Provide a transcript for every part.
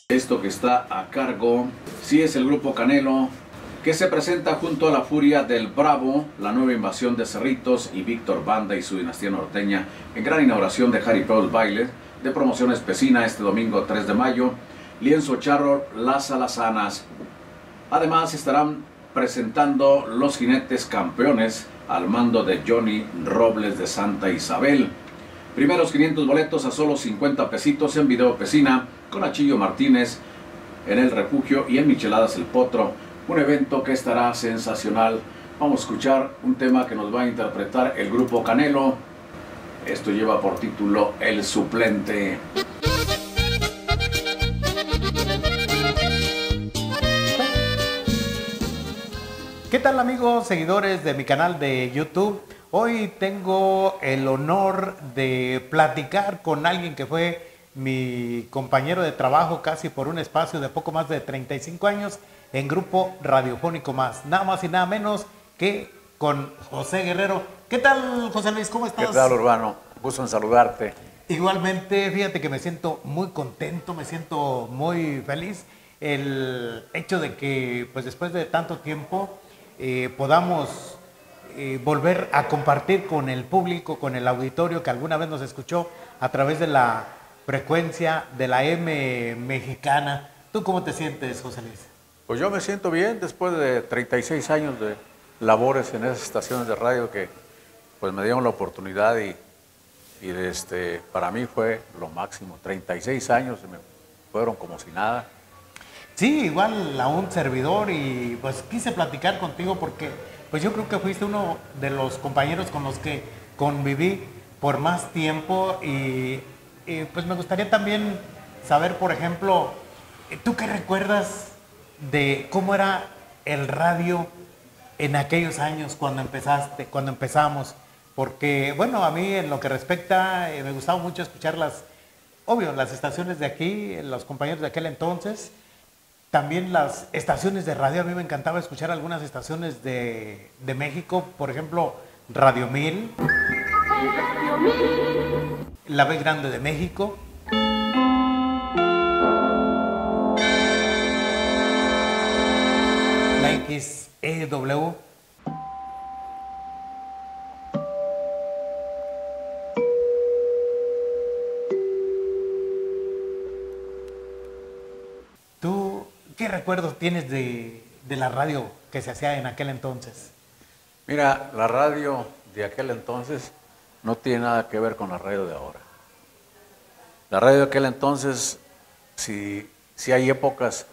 Esto que está a cargo, sí, es el grupo Canelo, que se presenta junto a la Furia del Bravo, la nueva invasión de Cerritos y Víctor Banda y su dinastía norteña, en gran inauguración de Jaripeo Baile, de promoción especina este domingo 3 de mayo, Lienzo Charro, Las Alazanas. Además estarán presentando los jinetes campeones al mando de Johnny Robles de Santa Isabel. Primeros 500 boletos a solo 50 pesitos en Video Pesina, con Achillo Martínez en el Refugio y en Micheladas El Potro. Un evento que estará sensacional. Vamos a escuchar un tema que nos va a interpretar el grupo Canelo. Esto lleva por título El Suplente. ¿Qué tal, amigos seguidores de mi canal de YouTube? Hoy tengo el honor de platicar con alguien que fue mi compañero de trabajo casi por un espacio de poco más de 35 años en Grupo Radiofónico Más. Nada más y nada menos que con José Guerrero. ¿Qué tal, José Luis? ¿Cómo estás? ¿Qué tal, Urbano? Gusto en saludarte. Igualmente, fíjate que me siento muy contento, me siento muy feliz. El hecho de que, pues después de tanto tiempo, podamos volver a compartir con el público, con el auditorio que alguna vez nos escuchó a través de la frecuencia de la M mexicana. ¿Tú cómo te sientes, José Luis? Pues yo me siento bien después de 36 años de labores en esas estaciones de radio que pues me dieron la oportunidad y para mí fue lo máximo. 36 años me fueron como si nada. Sí, igual a un servidor, y pues quise platicar contigo porque pues yo creo que fuiste uno de los compañeros con los que conviví por más tiempo y pues me gustaría también saber, por ejemplo, ¿tú qué recuerdas de cómo era el radio en aquellos años cuando empezaste, cuando empezamos? Porque, bueno, a mí en lo que respecta, me gustaba mucho escuchar las estaciones de aquí, los compañeros de aquel entonces. También las estaciones de radio, a mí me encantaba escuchar algunas estaciones de México, por ejemplo, Radio 1000, La B Grande de México, la XEW. ¿Tú qué recuerdos tienes de la radio que se hacía en aquel entonces? Mira, la radio de aquel entonces no tiene nada que ver con la radio de ahora. La radio de aquel entonces, si hay épocas,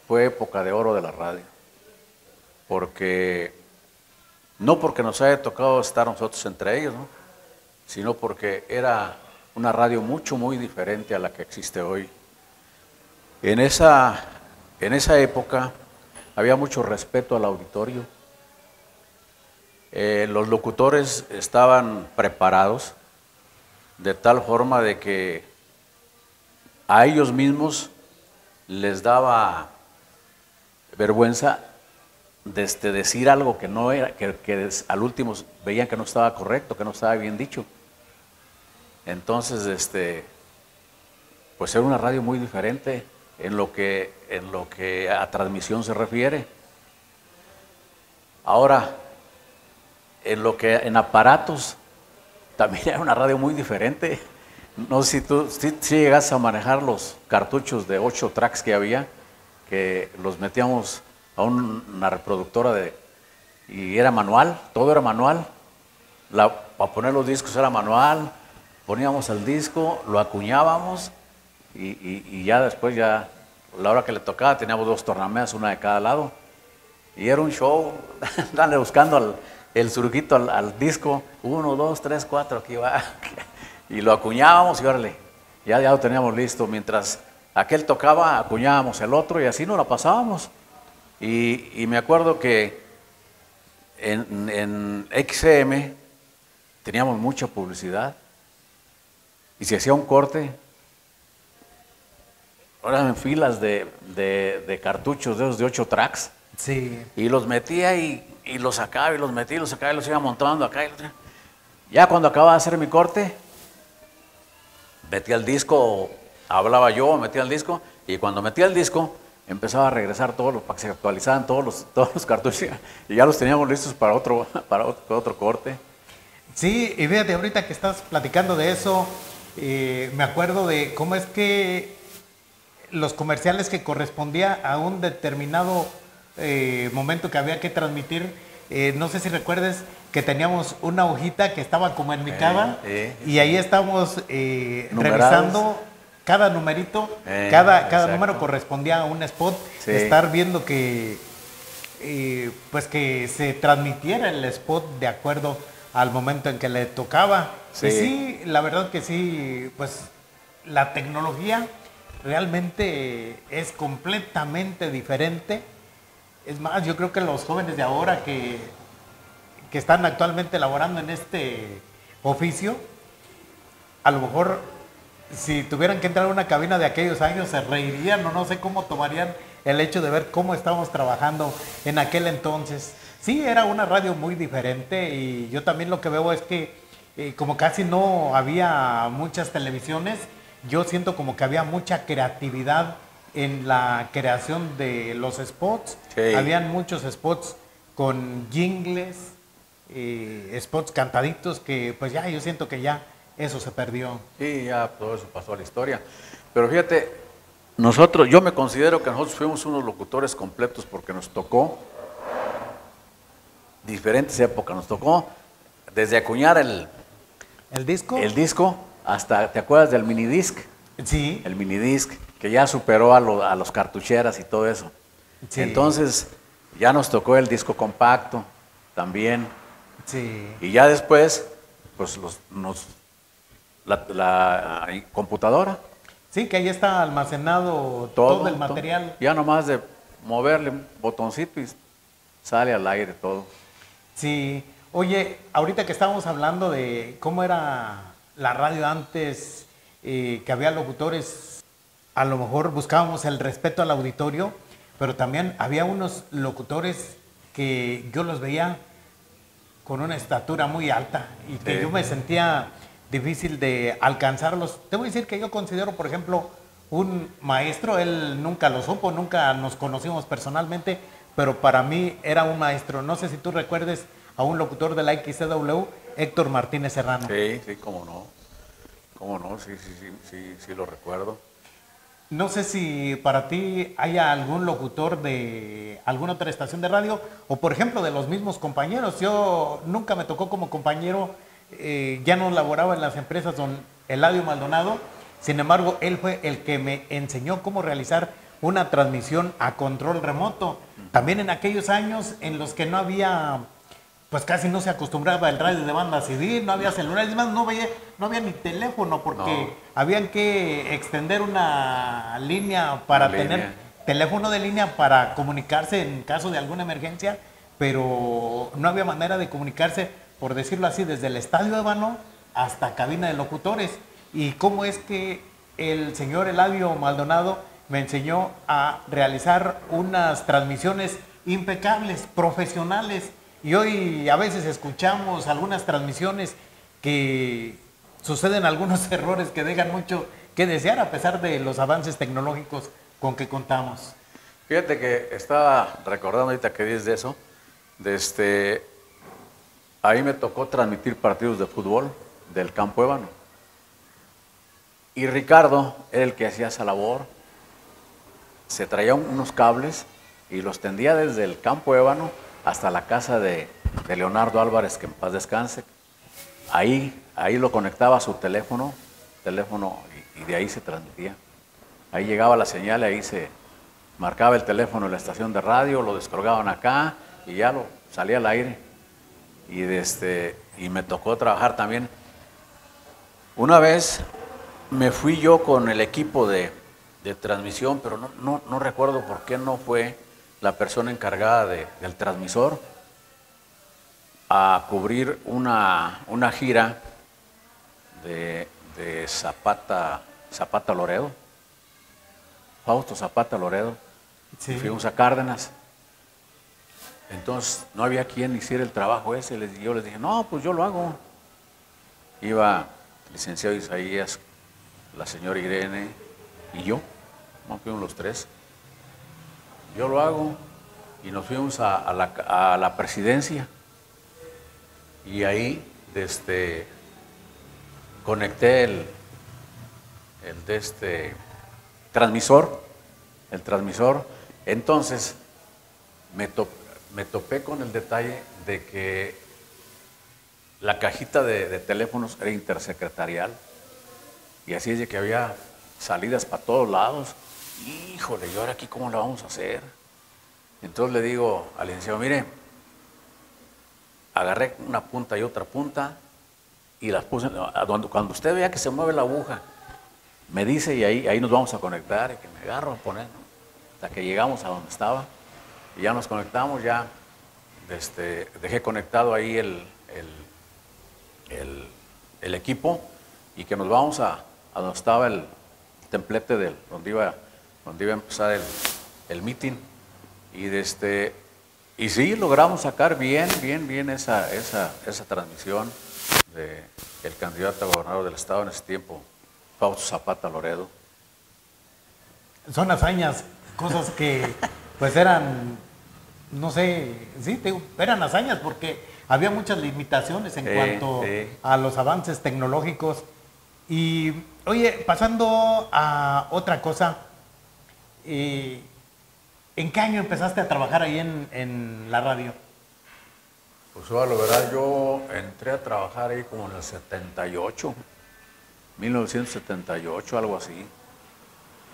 fue época de oro de la radio. No porque nos haya tocado estar nosotros entre ellos, ¿no? Sino porque era una radio muy diferente a la que existe hoy. En esa época había mucho respeto al auditorio. Los locutores estaban preparados de tal forma de que a ellos mismos les daba vergüenza decir algo que no era, que al último veían que no estaba correcto, que no estaba bien dicho. Entonces, pues era una radio muy diferente en lo que a transmisión se refiere. Ahora, en aparatos, también era una radio muy diferente. No sé si tú si llegas a manejar los cartuchos de 8 tracks que había, que los metíamos a una reproductora y era manual, todo era manual. Para poner los discos era manual, poníamos el disco, lo acuñábamos y ya después, ya la hora que le tocaba, teníamos 2 tornamedas, una de cada lado. Y era un show, darle buscando el surquito al disco, 1, 2, 3, 4, aquí va. Y lo acuñábamos y órale, ya lo teníamos listo. Mientras aquel tocaba, acuñábamos el otro y así nos la pasábamos. Y me acuerdo que en XM teníamos mucha publicidad y se hacía un corte, ahora en filas de cartuchos de esos de 8 tracks. Sí. Y los metía y los sacaba y los metía y los sacaba y los iba montando acá. Ya cuando acababa de hacer mi corte, metía el disco hablaba yo, metía el disco, y cuando metía el disco, empezaba a regresar para que se actualizaran todos los cartuchos, y ya los teníamos listos para otro corte. Sí, y fíjate, ahorita que estás platicando de eso, me acuerdo de cómo es que los comerciales que correspondía a un determinado momento que había que transmitir, no sé si recuerdes que teníamos una hojita que estaba como enmicada y ahí estábamos revisando cada numerito, cada número correspondía a un spot, estar viendo que pues que se transmitiera el spot de acuerdo al momento en que le tocaba. Sí. Y sí, la verdad que sí, pues la tecnología realmente es completamente diferente. Es más, yo creo que los jóvenes de ahora que están actualmente laborando en este oficio, a lo mejor si tuvieran que entrar a una cabina de aquellos años se reirían o no sé cómo tomarían el hecho de ver cómo estábamos trabajando en aquel entonces. Sí, era una radio muy diferente y yo también lo que veo es que como casi no había muchas televisiones, yo siento como que había mucha creatividad en la creación de los spots. Sí. Habían muchos spots con jingles, spots cantaditos que pues ya yo siento que ya eso se perdió. Sí, ya todo eso pasó a la historia. Pero fíjate, yo me considero que nosotros fuimos unos locutores completos porque nos tocó diferentes épocas. Nos tocó desde acuñar el disco hasta, ¿te acuerdas del minidisc? Sí. El minidisc, que ya superó a los cartucheras y todo eso. Sí. Entonces, ya nos tocó el disco compacto también. Sí. Y ya después, pues la computadora. Sí, que ahí está almacenado todo el material. Ya nomás de moverle un botoncito y sale al aire todo. Sí. Oye, ahorita que estábamos hablando de cómo era la radio antes, que había locutores, a lo mejor buscábamos el respeto al auditorio, pero también había unos locutores que yo los veía con una estatura muy alta y que yo me sentía difícil de alcanzarlos. Te voy a decir que yo considero, por ejemplo, un maestro, él nunca lo supo, nunca nos conocimos personalmente, pero para mí era un maestro. No sé si tú recuerdes a un locutor de la XCW, Héctor Martínez Serrano. Sí, cómo no, sí lo recuerdo. No sé si para ti haya algún locutor de alguna otra estación de radio o, por ejemplo, de los mismos compañeros. Yo nunca me tocó como compañero, ya no laboraba en las empresas don Eladio Maldonado. Sin embargo, él fue el que me enseñó cómo realizar una transmisión a control remoto. También en aquellos años en los que no había, pues casi no se acostumbraba el radio de banda civil, no había celulares, además no había ni teléfono porque habían que extender una línea para tener teléfono de línea para comunicarse en caso de alguna emergencia, pero no había manera de comunicarse, por decirlo así, desde el Estadio Ébano hasta cabina de locutores. Y cómo es que el señor Eladio Maldonado me enseñó a realizar unas transmisiones impecables, profesionales. Y hoy a veces escuchamos algunas transmisiones que suceden algunos errores que dejan mucho que desear a pesar de los avances tecnológicos con que contamos. Fíjate que estaba recordando ahorita que dices de eso, ahí me tocó transmitir partidos de fútbol del Campo Ébano. Y Ricardo era el que hacía esa labor, se traía unos cables y los tendía desde el Campo Ébano hasta la casa de Leonardo Álvarez, que en paz descanse. Ahí lo conectaba a su teléfono y de ahí se transmitía. Ahí llegaba la señal, ahí se marcaba el teléfono en la estación de radio, lo descolgaban acá y ya lo salía al aire. Y me tocó trabajar también. Una vez me fui yo con el equipo de transmisión, pero no recuerdo por qué no fue la persona encargada del transmisor a cubrir una gira de Zapata Loredo, Fausto Zapata Loredo. Sí. Fuimos a Cárdenas. Entonces no había quien hiciera el trabajo ese. Yo les dije, no, pues yo lo hago. Iba el licenciado Isaías, la señora Irene, y yo, nos fuimos los tres. Yo lo hago y nos fuimos a la presidencia y ahí conecté el transmisor, entonces me topé con el detalle de que la cajita de teléfonos era intersecretarial y así es de que había salidas para todos lados. Híjole, ¿y ahora aquí cómo lo vamos a hacer? Entonces le digo al licenciado, mire, agarré una punta y otra punta y las puse, cuando usted vea que se mueve la aguja, me dice y ahí nos vamos a conectar, y que me agarro a poner, hasta que llegamos a donde estaba y ya nos conectamos, ya dejé conectado ahí el equipo y que nos vamos a donde estaba el templete donde iba a empezar el meeting y sí logramos sacar bien esa transmisión del candidato a gobernador del estado en ese tiempo, Fausto Zapata Loredo. Son hazañas, cosas que pues eran, no sé, sí, eran hazañas porque había muchas limitaciones en cuanto a los avances tecnológicos. Y oye, pasando a otra cosa, ¿en qué año empezaste a trabajar ahí en la radio? Pues la verdad, yo entré a trabajar ahí como en el 78, 1978, algo así.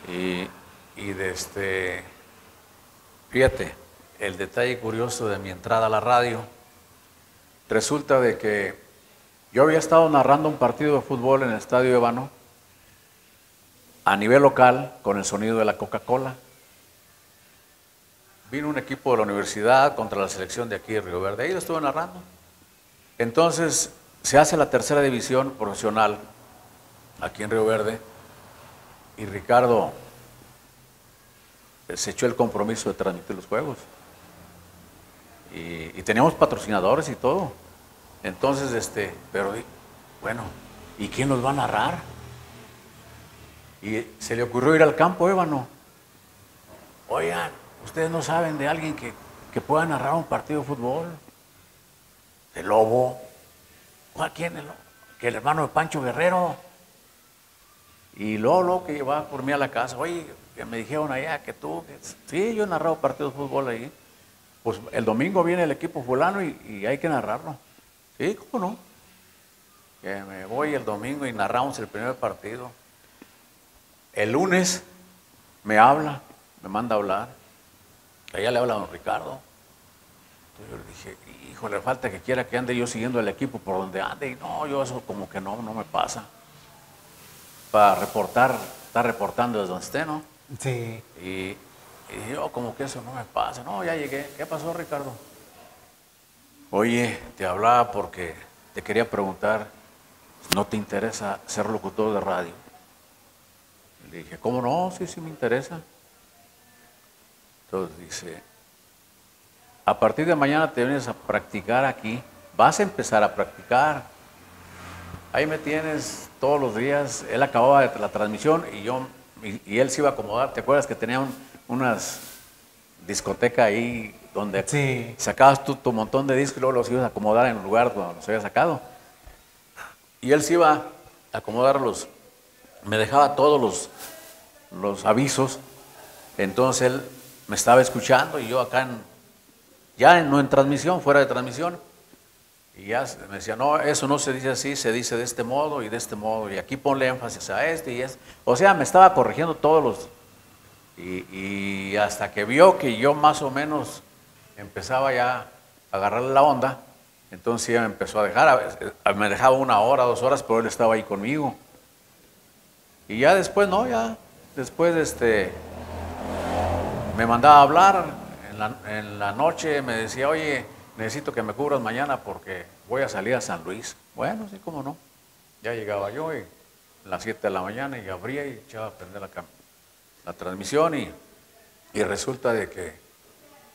Y fíjate, el detalle curioso de mi entrada a la radio, resulta de que yo había estado narrando un partido de fútbol en el Estadio Ébano a nivel local con el sonido de la Coca-Cola. Vino un equipo de la universidad contra la selección de aquí de Río Verde, ahí lo estuve narrando. Entonces se hace la tercera división profesional aquí en Río Verde y Ricardo se echó el compromiso de transmitir los juegos. Y teníamos patrocinadores y todo. Entonces, pero bueno, ¿y quién nos va a narrar? Y se le ocurrió ir al campo Ébano. Oigan, ustedes no saben de alguien que pueda narrar un partido de fútbol. De Lobo. ¿Quién? Que el hermano de Pancho Guerrero. Y luego que llevaba por mí a la casa. Oye, que me dijeron allá que tú. Sí, yo he narrado partidos de fútbol ahí. Pues el domingo viene el equipo fulano y hay que narrarlo. Sí, ¿cómo no? Que me voy el domingo y narramos el primer partido. El lunes me habla, me manda a hablar. Allá le habla a don Ricardo. Entonces yo le dije, hijo, le falta que quiera que ande yo siguiendo el equipo por donde ande. Y no, yo eso como que no me pasa. Para reportar, estar reportando desde donde esté, ¿no? Sí. Y yo como que eso no me pasa. No, ya llegué. ¿Qué pasó, Ricardo? Oye, te hablaba porque te quería preguntar, ¿no te interesa ser locutor de radio? Le dije, ¿cómo no? Sí me interesa. Entonces dice, a partir de mañana te vienes a practicar aquí, vas a empezar a practicar. Ahí me tienes todos los días. Él acababa la transmisión y él se iba a acomodar. ¿Te acuerdas que tenía unas discotecas ahí donde sacabas tú tu montón de discos y luego los ibas a acomodar en el lugar donde los había sacado? Y él se iba a acomodarlos, me dejaba todos los avisos. Entonces él me estaba escuchando y yo acá no en transmisión, fuera de transmisión. Y ya me decía, no, eso no se dice así, se dice de este modo y de este modo. Y aquí ponle énfasis a este y este. O sea, me estaba corrigiendo todos los... Y hasta que vio que yo más o menos empezaba ya a agarrarle la onda, entonces ya me empezó a dejar. Me dejaba 1 hora, 2 horas, pero él estaba ahí conmigo. Y ya después, después me mandaba a hablar en la noche, me decía, oye, necesito que me cubras mañana porque voy a salir a San Luis. Bueno, sí, cómo no. Ya llegaba yo y a las 7 de la mañana y abría y echaba a prender la transmisión y resulta de que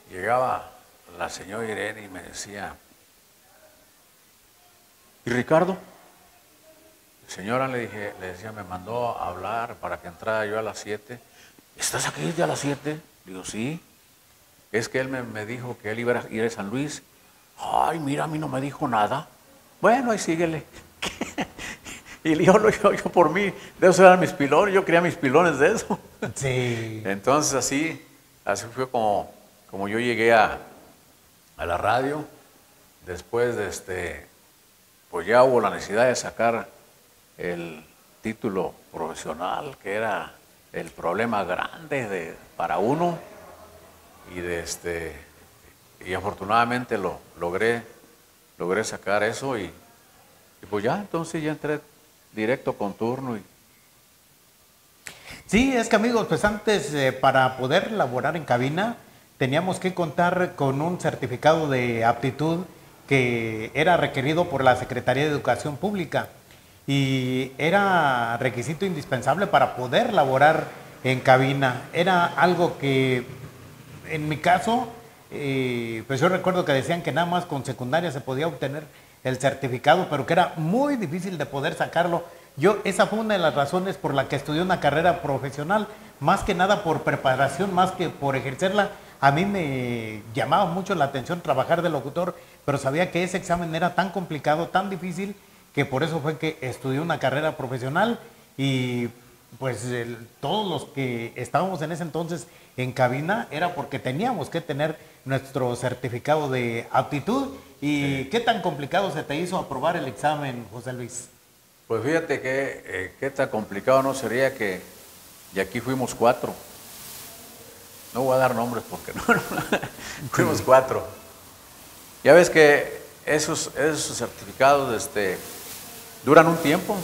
llegaba la señora Irene y me decía, ¿y Ricardo? Señora, le decía, me mandó a hablar para que entrara yo a las 7. ¿Estás aquí ya a las 7? Digo, sí. Es que él me dijo que él iba a ir a San Luis. Ay, mira, a mí no me dijo nada. Bueno, ahí síguele. Y yo por mí, de eso eran mis pilones, yo quería mis pilones de eso. Sí. Entonces así fue como yo llegué a la radio. Después pues ya hubo la necesidad de sacar el título profesional, que era el problema grande para uno. Y afortunadamente logré sacar eso y pues ya, entonces ya entré directo con turno. Sí, es que amigos, pues antes para poder laborar en cabina teníamos que contar con un certificado de aptitud que era requerido por la Secretaría de Educación Pública y era requisito indispensable para poder laborar en cabina. Era algo que en mi caso, pues yo recuerdo que decían que nada más con secundaria se podía obtener el certificado, pero que era muy difícil de poder sacarlo. Esa fue una de las razones por la que estudié una carrera profesional, más que nada por preparación, más que por ejercerla. A mí me llamaba mucho la atención trabajar de locutor, pero sabía que ese examen era tan complicado, tan difícil, que por eso fue que estudié una carrera profesional y pues todos los que estábamos en ese entonces en cabina era porque teníamos que tener nuestro certificado de aptitud. ¿Y qué tan complicado se te hizo aprobar el examen, José Luis? Pues fíjate que qué tan complicado no sería que, y aquí fuimos 4. No voy a dar nombres porque no, fuimos 4. Ya ves que esos certificados duran un tiempo.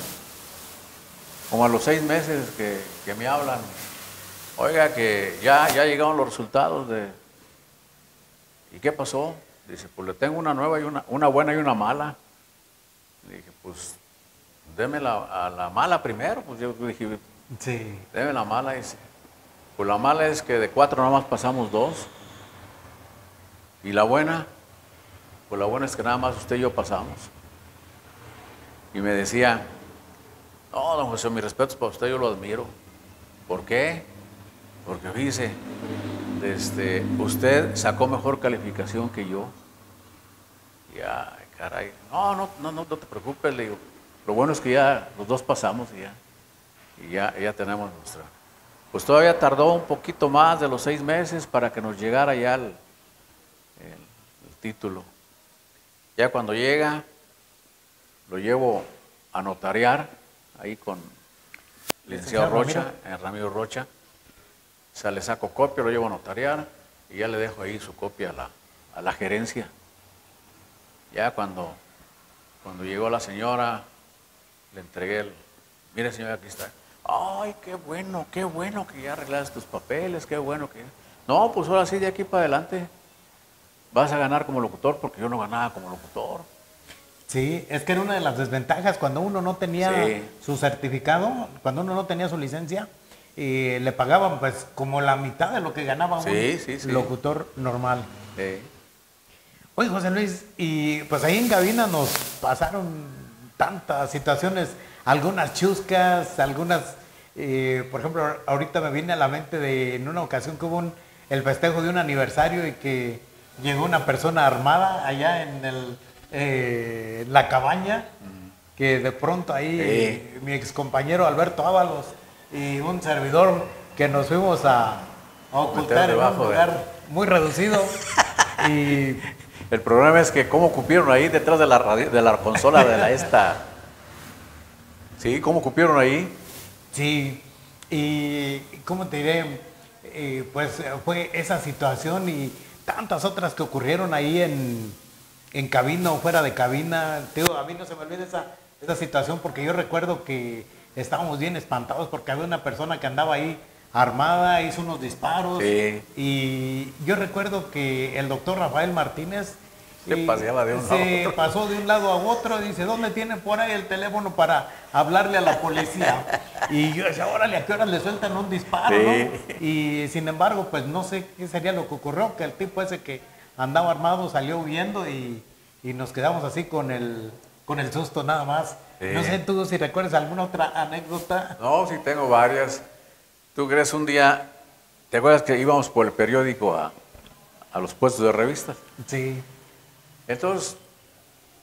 Como a los 6 meses que me hablan, oiga, que ya llegaron los resultados ¿y qué pasó? Dice, pues le tengo una nueva y una buena y una mala. Le dije, pues deme a la mala primero. Pues yo dije, sí, deme la mala. Dice, pues la mala es que de 4 nada más pasamos 2. Y la buena, pues la buena es que nada más usted y yo pasamos. Y me decía, no, don José, mis respetos para usted, yo lo admiro. ¿Por qué? Porque fíjese, usted sacó mejor calificación que yo. Y ay, caray, no te preocupes, le digo. Lo bueno es que ya los 2 pasamos y ya tenemos nuestra. Pues todavía tardó un poquito más de los 6 meses para que nos llegara ya el título. Ya cuando llega, lo llevo a notariar ahí con el licenciado Rocha, Ramiro Rocha. O sea, le saco copia, lo llevo a notariar y ya le dejo ahí su copia a la gerencia. Ya cuando llegó la señora, le entregué mire señora, aquí está. Ay, qué bueno que ya arreglaste tus papeles, qué bueno que... No, pues ahora sí, de aquí para adelante vas a ganar como locutor, porque yo no ganaba como locutor. Sí, es que era una de las desventajas cuando uno no tenía su certificado, cuando uno no tenía su licencia, le pagaban pues como la mitad de lo que ganaba un locutor normal. Sí. Oye, José Luis, y pues ahí en cabina nos pasaron tantas situaciones, algunas chuscas, algunas, por ejemplo, ahorita me viene a la mente en una ocasión que hubo el festejo de un aniversario y que llegó una persona armada allá en la cabaña, que de pronto ahí mi excompañero Alberto Ábalos y un servidor que nos fuimos a ocultar en un lugar muy reducido. Y el problema es que cómo cupieron ahí detrás de la consola de la esta. Sí, cómo cupieron ahí. Sí, y cómo te diré, pues fue esa situación y tantas otras que ocurrieron ahí en cabina o fuera de cabina. Tío, a mí no se me olvida esa situación porque yo recuerdo que estábamos bien espantados porque había una persona que andaba ahí armada, hizo unos disparos. Sí. Y yo recuerdo que el doctor Rafael Martínez se paseaba de un lado a otro. Pasó de un lado a otro y dice, ¿dónde tienen por ahí el teléfono para hablarle a la policía? Y yo decía, órale, ¿a qué horas le sueltan un disparo? Sí. ¿No? Y sin embargo, pues no sé qué sería lo que ocurrió, que el tipo ese que andaba armado salió huyendo y nos quedamos así con el susto nada más. Sí. No sé tú si recuerdas alguna otra anécdota. No, sí tengo varias. ¿Tú crees un día, te acuerdas que íbamos por el periódico a los puestos de revistas? Sí. Entonces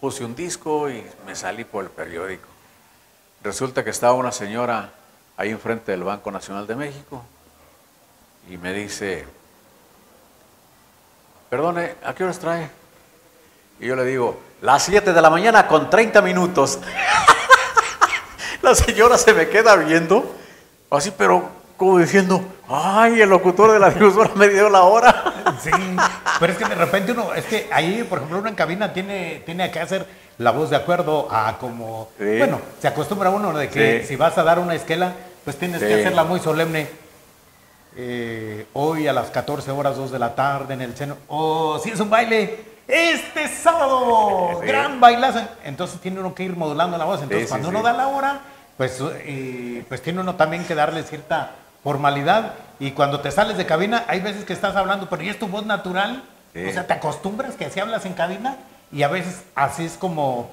puse un disco y me salí por el periódico. Resulta que estaba una señora ahí enfrente del Banco Nacional de México y me dice, perdone, ¿a qué horas trae? Y yo le digo, las 7 de la mañana con 30 minutos. La señora se me queda viendo, así, pero como diciendo, ay, el locutor de la difusora me dio la hora. Sí, pero es que de repente uno, es que ahí, por ejemplo, uno en cabina tiene que hacer la voz de acuerdo a como, Sí. bueno, se acostumbra uno de que Sí. si vas a dar una esquela, pues tienes que Sí. hacerla muy solemne. Hoy a las 14 horas 2 de la tarde en el seno, o si es un baile, este sábado, Sí. gran bailazo. Entonces tiene uno que ir modulando la voz. Entonces Sí, cuando sí, uno sí. da la hora, pues, pues tiene uno también que darle cierta formalidad. Y cuando te sales de cabina, hay veces que estás hablando, pero ya es tu voz natural. Sí. O sea, te acostumbras que así hablas en cabina y a veces así es como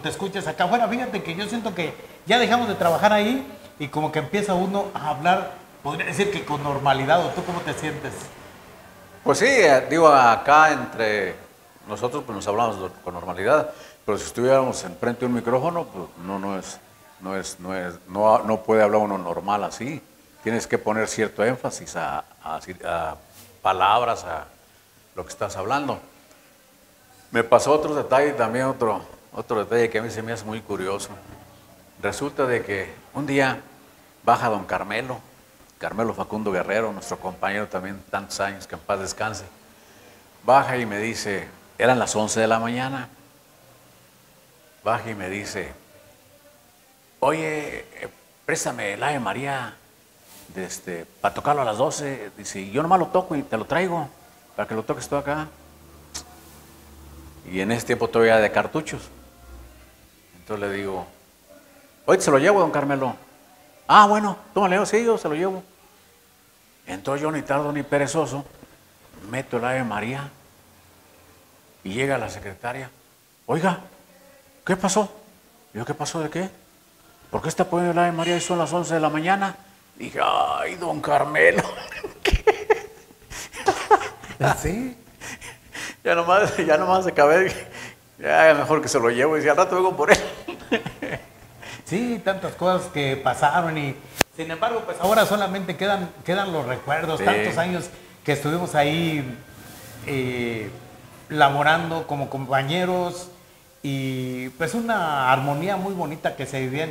te escuchas acá afuera. Fíjate que yo siento que ya dejamos de trabajar ahí y como que empieza uno a hablar, podría decir que con normalidad. ¿O tú cómo te sientes? Pues sí, digo, acá entre nosotros pues nos hablamos con normalidad, pero si estuviéramos enfrente de un micrófono, pues no puede hablar uno normal así. Tienes que poner cierto énfasis a palabras, a lo que estás hablando. Me pasó otro detalle también, otro detalle que a mí se me hace muy curioso. Resulta de que un día baja don Carmelo Facundo Guerrero, nuestro compañero también tantos años, que en paz descanse. Baja y me dice, eran las 11 de la mañana, baja y me dice, oye, préstame el Ave María para tocarlo a las 12. Dice, yo nomás lo toco y te lo traigo, para que lo toques tú acá. Y en ese tiempo todavía de cartuchos. Entonces le digo, oye, se lo llevo, don Carmelo. Ah, bueno, tómale, sí, yo se lo llevo. Entonces yo ni tardo ni perezoso, meto el Ave María y llega la secretaria. Oiga, ¿qué pasó? Yo, ¿qué pasó de qué? ¿Por qué está poniendo el Ave María y son las 11 de la mañana? Dije, ay, don Carmelo. Sí. Ya nomás acabé, dije, ya mejor que se lo llevo y si al rato vengo por él. Sí, tantas cosas que pasaron y sin embargo, pues ahora solamente quedan los recuerdos, Sí. tantos años que estuvimos ahí laborando como compañeros y pues una armonía muy bonita que se vivía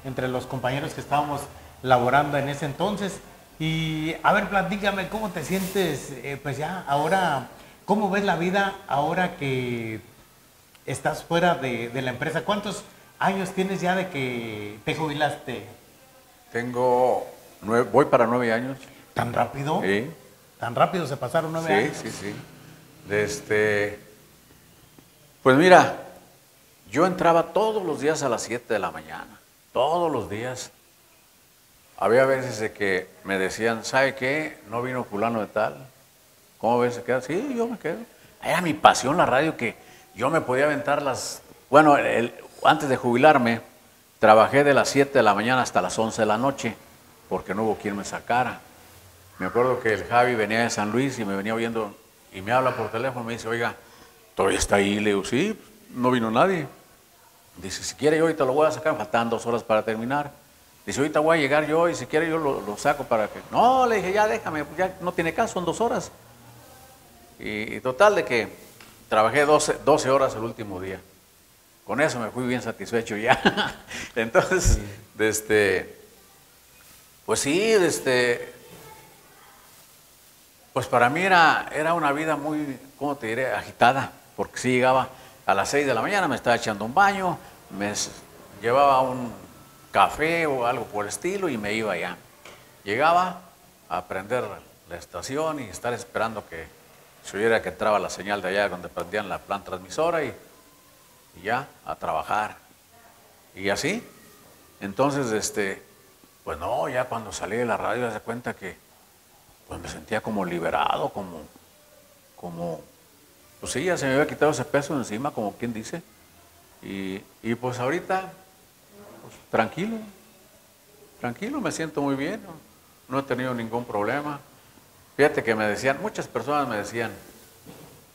entre los compañeros que estábamos laborando en ese entonces. Y a ver, platícame, ¿cómo te sientes pues ya ahora, cómo ves la vida ahora que estás fuera de la empresa? ¿Cuántos años tienes ya de que te jubilaste? Voy para 9 años. ¿Tan rápido? Sí. ¿Tan rápido se pasaron 9 años? Sí. Pues mira, yo entraba todos los días a las 7 de la mañana, todos los días. Había veces de que me decían, ¿sabe qué? No vino fulano de tal. ¿Cómo ves? ¿Se queda? Sí, yo me quedo. Era mi pasión la radio, que yo me podía aventar Bueno, antes de jubilarme, trabajé de las 7 de la mañana hasta las 11 de la noche, porque no hubo quien me sacara. Me acuerdo que el Javi venía de San Luis y me venía oyendo y me habla por teléfono, me dice, oiga, ¿todavía está ahí? Le digo, sí, no vino nadie. Dice, si quiere yo ahorita lo voy a sacar, faltan 2 horas para terminar. Dice, ahorita voy a llegar yo y si quiere yo lo saco para que... No, le dije, ya déjame, ya no tiene caso, son 2 horas. Y total de que trabajé 12 horas el último día. Con eso me fui bien satisfecho ya. Entonces, pues sí, pues para mí era una vida muy, ¿cómo te diré?, agitada, porque sí llegaba a las 6 de la mañana, me estaba echando un baño, me llevaba un café o algo por el estilo y me iba ya. Llegaba a prender la estación y estar esperando que se oyera que entraba la señal de allá donde prendían la planta transmisora y ya a trabajar. Y así, entonces, pues no, ya cuando salí de la radio me di cuenta que pues me sentía como liberado, como, pues sí, ya se me había quitado ese peso encima, como quien dice. Y pues ahorita, pues, tranquilo, me siento muy bien, no he tenido ningún problema. Fíjate que me decían, muchas personas me decían,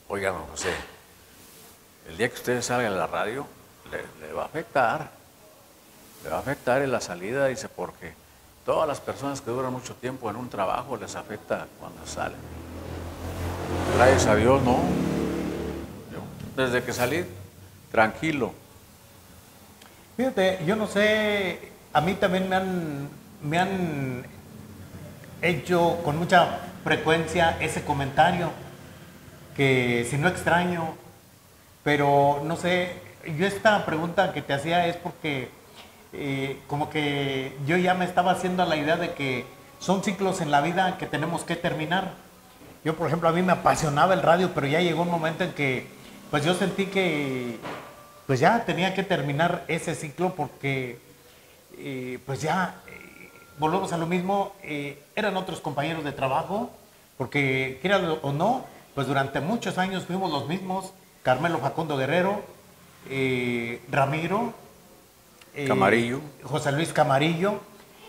oigan, José, el día que ustedes salgan a la radio, le va a afectar en la salida, dice, porque todas las personas que duran mucho tiempo en un trabajo les afecta cuando salen. Gracias a Dios, no. Yo, desde que salí, tranquilo. Fíjate, yo no sé, a mí también me han hecho con mucha frecuencia ese comentario, que si no extraño, pero no sé, yo esta pregunta que te hacía es porque como que yo ya me estaba haciendo la idea de que son ciclos en la vida que tenemos que terminar. Yo, por ejemplo, a mí me apasionaba el radio, pero ya llegó un momento en que pues yo sentí que pues ya tenía que terminar ese ciclo porque pues ya volvemos a lo mismo, eran otros compañeros de trabajo, porque quiera o no, pues durante muchos años fuimos los mismos, Carmelo Facundo Guerrero, Ramiro, Camarillo. José Luis Camarillo.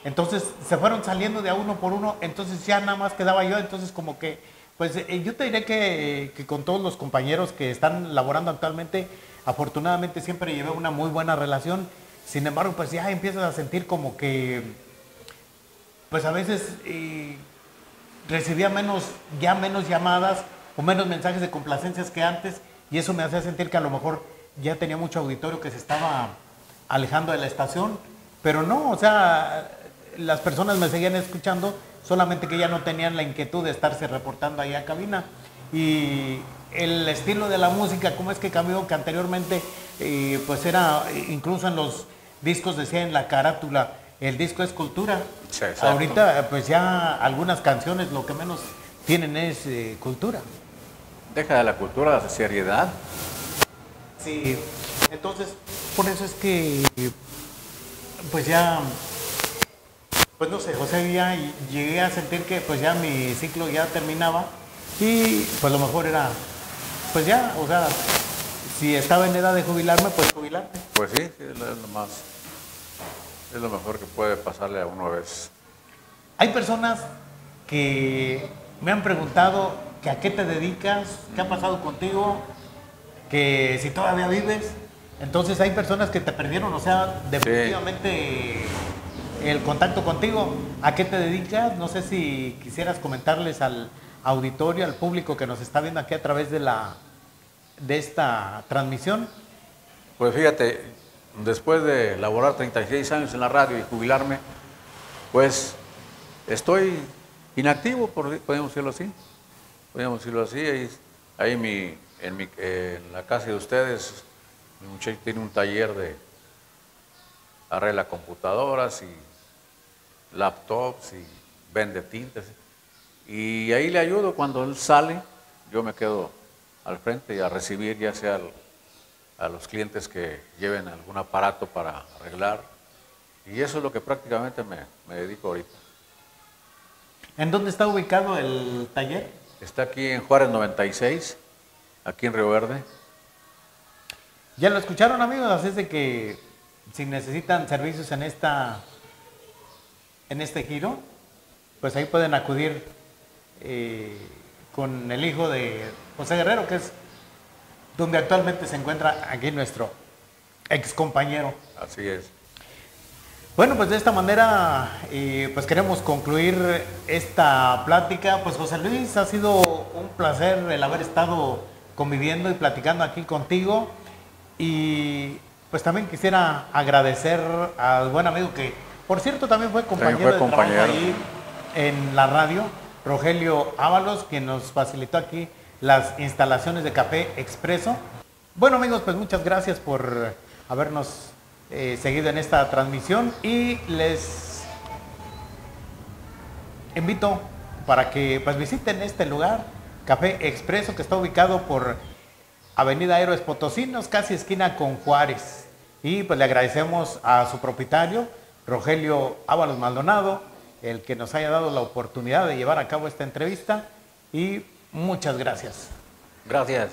Entonces se fueron saliendo de a uno por uno, entonces ya nada más quedaba yo, entonces como que, pues yo te diré que con todos los compañeros que están laborando actualmente, afortunadamente siempre llevé una muy buena relación. Sin embargo, pues ya empiezas a sentir como que, pues a veces recibía menos llamadas o menos mensajes de complacencias que antes, y eso me hacía sentir que a lo mejor ya tenía mucho auditorio que se estaba alejando de la estación, pero no, o sea, las personas me seguían escuchando, solamente que ya no tenían la inquietud de estarse reportando ahí a cabina. Y el estilo de la música, cómo es que cambió, que anteriormente pues era, incluso en los discos decía en la carátula, el disco es cultura. Sí, exacto. Ahorita pues ya algunas canciones lo que menos tienen es cultura. Deja de la cultura, la seriedad. Sí, entonces por eso es que pues ya, pues no sé, José, ya llegué a sentir que pues ya mi ciclo ya terminaba y pues lo mejor era, pues ya, o sea, si estaba en edad de jubilarme, pues jubilarme. Pues sí, es lo mejor que puede pasarle a uno a veces. Hay personas que me han preguntado que a qué te dedicas, qué ha pasado contigo, que si todavía vives. Entonces hay personas que te perdieron, o sea, definitivamente el contacto contigo. ¿A qué te dedicas? No sé si quisieras comentarles al auditorio, al público que nos está viendo aquí a través de esta transmisión. Pues fíjate, después de laborar 36 años en la radio y jubilarme, pues estoy inactivo, podemos decirlo así. Ahí en la casa de ustedes, mi muchacho tiene un taller de arregla computadoras y laptops y vende tintas. Y ahí le ayudo cuando él sale, yo me quedo al frente y a recibir ya sea a los clientes que lleven algún aparato para arreglar. Y eso es lo que prácticamente me dedico ahorita. ¿En dónde está ubicado el taller? Está aquí en Juárez 96, aquí en Río Verde. Ya lo escucharon, amigos, así es de que si necesitan servicios en este giro, pues ahí pueden acudir con el hijo de José Guerrero, que es donde actualmente se encuentra aquí nuestro ex compañero. Así es. Bueno, pues de esta manera pues queremos concluir esta plática. Pues José Luis, ha sido un placer el haber estado conviviendo y platicando aquí contigo. Y pues también quisiera agradecer al buen amigo que, por cierto, también fue compañero de trabajo ahí en la radio, Rogelio Ábalos, quien nos facilitó aquí las instalaciones de Café Expreso. Bueno, amigos, pues muchas gracias por habernos seguido en esta transmisión y les invito para que pues visiten este lugar, Café Expreso, que está ubicado por Avenida Héroes Potosinos, casi esquina con Juárez. Y pues le agradecemos a su propietario, Rogelio Ábalos Maldonado, el que nos haya dado la oportunidad de llevar a cabo esta entrevista. Y muchas gracias. Gracias.